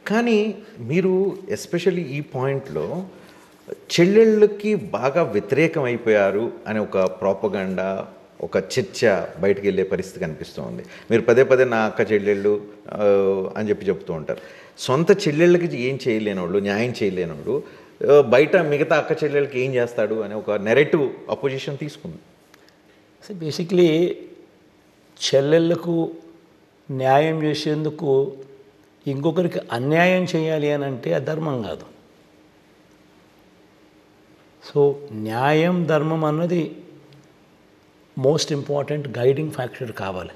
కానీ మీరు ఎస్పెషల్లీ ఈ పాయింట్‌లో చెల్లెళ్ళకి బాగా వ్యతిరేకం అయిపోయారు అనే ఒక ప్రోపగండా, ఒక చర్చ బయటికెళ్ళే పరిస్థితి కనిపిస్తోంది. మీరు పదే పదే నా అక్క చెల్లెళ్ళు అని చెప్తూ ఉంటారు. సొంత చెల్లెళ్ళకి ఏం చేయలేనోళ్ళు, న్యాయం చేయలేనోడు బయట మిగతా అక్క చెల్లెళ్ళకి ఏం చేస్తాడు అనే ఒక నెరేటివ్ అపోజిషన్ తీసుకుంది. సో బేసిక్లీ చెల్లెళ్ళకు న్యాయం చేసేందుకు ఇంకొకరికి అన్యాయం చేయాలి అని అంటే అధర్మం కాదు. సో న్యాయం ధర్మం అన్నది మోస్ట్ ఇంపార్టెంట్ గైడింగ్ ఫ్యాక్టర్ కావాలి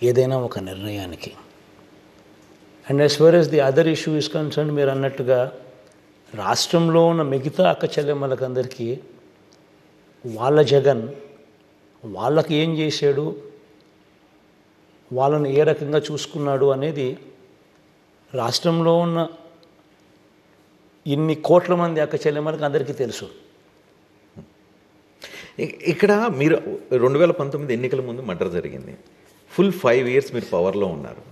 ఏదైనా ఒక నిర్ణయానికి. And as far as the other issue is concern, మీరు అన్నట్టుగా రాష్ట్రంలో ఉన్న మిగతా అక్క చెల్లెమ్మలకందరికీ వాళ్ళ జగన్ వాళ్ళకి ఏం చేశాడు, వాళ్ళని ఏ రకంగా చూసుకున్నాడు అనేది రాష్ట్రంలో ఉన్న ఇన్ని కోట్ల మంది అక్క చెల్లెమ్మలకు అందరికీ తెలుసు. ఇక్కడ మీరు 2019 ఎన్నికల ముందు మర్డర్ జరిగింది. ఫుల్ 5 years మీరు పవర్లో ఉన్నారు.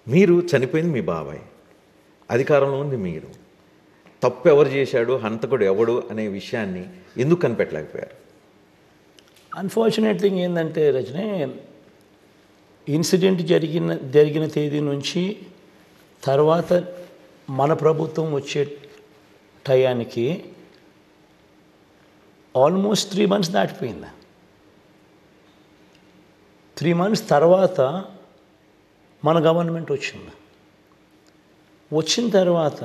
మీరు చనిపోయింది మీ బాబాయ్, అధికారంలో ఉంది మీరు. తప్పు ఎవరు చేశాడు, హంతకుడు ఎవడు అనే విషయాన్ని ఎందుకు కనిపెట్టలేకపోయారు? అన్ఫార్చునేట్ థింగ్ ఏంటంటే రజనీ, ఇన్సిడెంట్ జరిగిన తేదీ నుంచి తర్వాత మన ప్రభుత్వం వచ్చే టయానికి ఆల్మోస్ట్ 3 months దాటిపోయింది. 3 months తర్వాత మన గవర్నమెంట్ వచ్చింది. వచ్చిన తర్వాత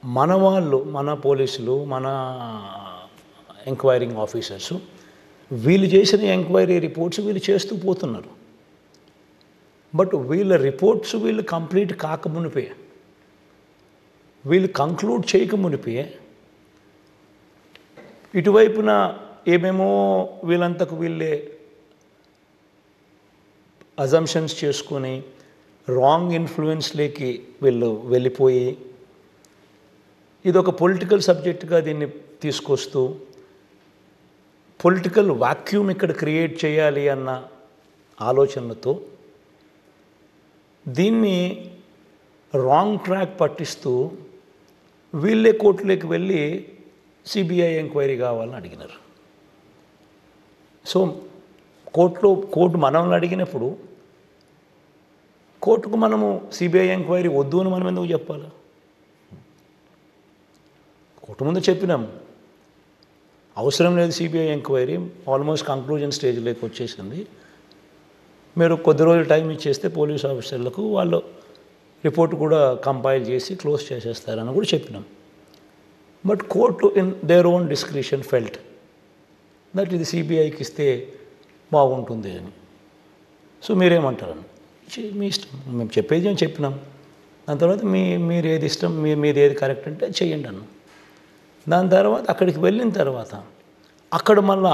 మన వాళ్ళు, మన పోలీసులు, మన ఎంక్వైరింగ్ ఆఫీసర్సు వీళ్ళు చేసిన ఎంక్వైరీ రిపోర్ట్స్ వీళ్ళు చేస్తూ పోతున్నారు. బట్ వీళ్ళ రిపోర్ట్స్ వీళ్ళు కంప్లీట్ కాకమునిపే, వీళ్ళు కంక్లూడ్ చేయకమునిపే ఇటువైపున ఏమేమో వీళ్ళంతకు వీళ్ళే అజంప్షన్స్ చేసుకొని రాంగ్ ఇన్ఫ్లుయెన్స్లోకి వీళ్ళు వెళ్ళిపోయి ఇదొక పొలిటికల్ సబ్జెక్టుగా దీన్ని తీసుకొస్తూ పొలిటికల్ వాక్యూమ్ ఇక్కడ క్రియేట్ చేయాలి అన్న ఆలోచనలతో దీన్ని రాంగ్ ట్రాక్ పట్టిస్తూ వీళ్ళే కోర్టులోకి వెళ్ళి సిబిఐ ఎంక్వైరీ కావాలని అడిగినారు. సో కోర్టు మనల్ని అడిగినప్పుడు కోర్టుకు మనము సిబిఐ ఎంక్వైరీ వద్దు అని మనం ఎందుకు చెప్పాలి? కోర్టు ముందు చెప్పినాం అవసరం లేదు సిబిఐ ఎంక్వైరీ, ఆల్మోస్ట్ కంక్లూజన్ స్టేజ్లోకి వచ్చేసింది, మీరు కొద్ది రోజులు టైం ఇచ్చేస్తే పోలీస్ ఆఫీసర్లకు వాళ్ళు రిపోర్ట్ కూడా కంపైల్ చేసి క్లోజ్ చేసేస్తారని కూడా చెప్పినాం. But court in their own discretion felt that ఇది సిబిఐకి ఇస్తే బాగుంటుంది అని. సో మీరేమంటారని మీ ఇష్టం, మేము చెప్పేది మేము చెప్పినాం, దాని తర్వాత మీరు ఏది ఇష్టం, మీది ఏది కరెక్ట్ అంటే చేయండి అన్నాం. దాని తర్వాత అక్కడికి వెళ్ళిన తర్వాత అక్కడ మళ్ళా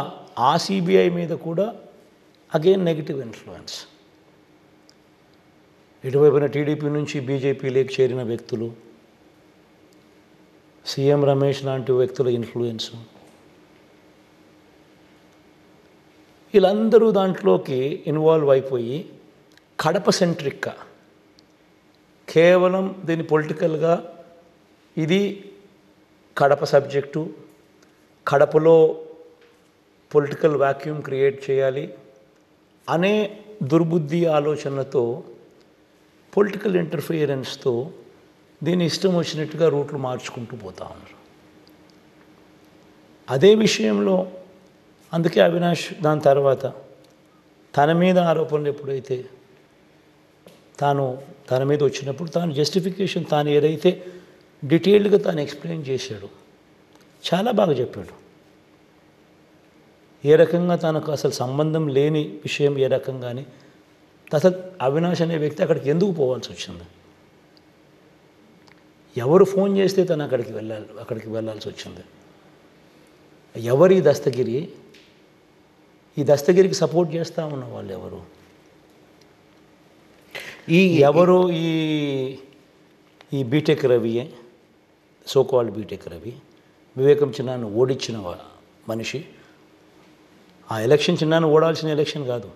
ఆ సిబిఐ మీద కూడా అగైన్ నెగిటివ్ ఇన్ఫ్లుయెన్స్, ఇటువైపున టీడీపీ నుంచి బీజేపీలోకి చేరిన వ్యక్తులు, సీఎం రమేష్ లాంటి వ్యక్తుల ఇన్ఫ్లుయెన్సు, వీళ్ళందరూ దాంట్లోకి ఇన్వాల్వ్ అయిపోయి కడప సెంట్రిక్గా కేవలం దీన్ని పొలిటికల్గా ఇది కడప సబ్జెక్టు, కడపలో పొలిటికల్ వాక్యూమ్ క్రియేట్ చేయాలి అనే దుర్బుద్ధి ఆలోచనలతో పొలిటికల్ ఇంటర్ఫియరెన్స్తో దీన్ని ఇష్టం వచ్చినట్టుగా రూట్లు మార్చుకుంటూ పోతా ఉన్నారు. అదే విషయంలో అందుకే అవినాష్ దాని తర్వాత తన మీద ఆరోపణలు ఎప్పుడైతే తన మీద వచ్చినప్పుడు తాను జస్టిఫికేషన్ తాను ఏదైతే డీటెయిల్డ్గా తాను ఎక్స్ప్లెయిన్ చేశాడు, చాలా బాగా చెప్పాడు. ఏ రకంగా తనకు అసలు సంబంధం లేని విషయం ఏ రకంగానే అసలు అవినాష్ అనే వ్యక్తి అక్కడికి ఎందుకు పోవాల్సి వచ్చింది, ఎవరు ఫోన్ చేస్తే తను అక్కడికి వెళ్ళాల్సి వచ్చింది, ఎవరు ఈ దస్తగిరికి సపోర్ట్ చేస్తూ ఉన్న వాళ్ళు ఎవరు, ఈ బీటెక్ రవియే, సోకాల్డ్ బీటెక్ రవి, వివేకం చిన్నాను ఓడించిన మనిషి. ఆ ఎలక్షన్ చిన్నాను ఓడాల్సిన ఎలక్షన్ కాదు,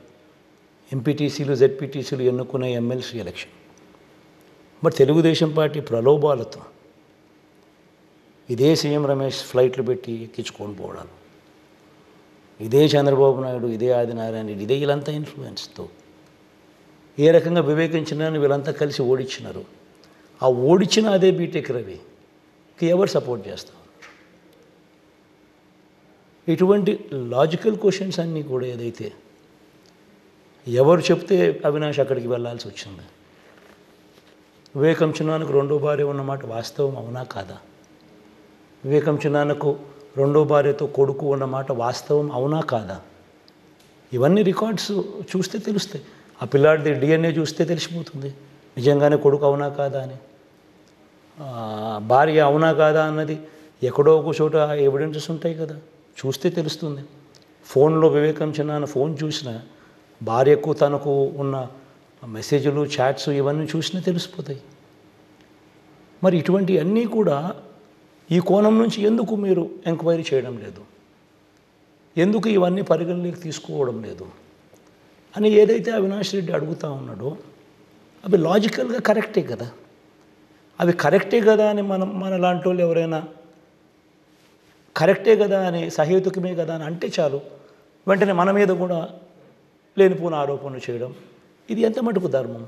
ఎంపీటీసీలు జెడ్పీటీసీలు ఎన్నుకునే ఎమ్మెల్సీ ఎలక్షన్. మరి తెలుగుదేశం పార్టీ ప్రలోభాలతో ఇదే సీఎం రమేష్ ఫ్లైట్లు పెట్టి ఎక్కించుకొని పోవడాలు, ఇదే చంద్రబాబు నాయుడు, ఇదే ఆదినారాయణ రెడ్డి, ఇదే వీళ్ళంతా ఇన్ఫ్లుయెన్స్తో ఏ రకంగా వివేకించినారని వీళ్ళంతా కలిసి ఓడించినారు. ఆ ఓడించిన అదే బీటెక్ రవికి ఎవరు సపోర్ట్ చేస్తారు? ఇటువంటి లాజికల్ క్వశ్చన్స్ అన్నీ కూడా ఏదైతే ఎవరు చెప్తే అవినాష్ అక్కడికి వెళ్ళాల్సి వచ్చింది. వివేకం చిన్నాన్నకు రెండో భార్య ఉన్నమాట వాస్తవం అవునా కాదా? వివేకం చిన్నాన్నకు రెండో భార్యతో కొడుకు ఉన్నమాట వాస్తవం అవునా కాదా? ఇవన్నీ రికార్డ్స్ చూస్తే తెలుస్తాయి. ఆ పిల్లాడిది DNA చూస్తే తెలిసిపోతుంది నిజంగానే కొడుకు అవునా కాదా అని. భార్య అవునా కాదా అన్నది ఎక్కడో ఒక చోట ఎవిడెన్సెస్ ఉంటాయి కదా, చూస్తే తెలుస్తుంది. ఫోన్లో వివేకం చిన్నాన్న ఫోన్ చూసిన భార్యకు తనకు ఉన్న మెసేజ్లు, చాట్స్ ఇవన్నీ చూసినా తెలిసిపోతాయి. మరి ఇటువంటివన్నీ కూడా ఈ కోణం నుంచి ఎందుకు మీరు ఎంక్వైరీ చేయడం లేదు? ఎందుకు ఇవన్నీ పరిగణలోకి తీసుకోవడం లేదు అని ఏదైతే అవినాష్ రెడ్డి అడుగుతూ ఉన్నాడో అవి లాజికల్గా కరెక్టే కదా. అవి కరెక్టే కదా అని మన లాంటి వాళ్ళు ఎవరైనా కరెక్టే కదా అని, సహేతుకమే కదా అని అంటే చాలు, వెంటనే మన మీద కూడా లేనిపోయిన ఆరోపణలు చేయడం, ఇది ఎంత మటుకు ధర్మం?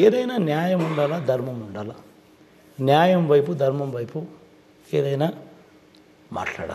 ఏదైనా న్యాయం ఉండాలా, ధర్మం ఉండాలా. న్యాయం వైపు, ధర్మం వైపు ఏదైనా మాట్లాడాలి.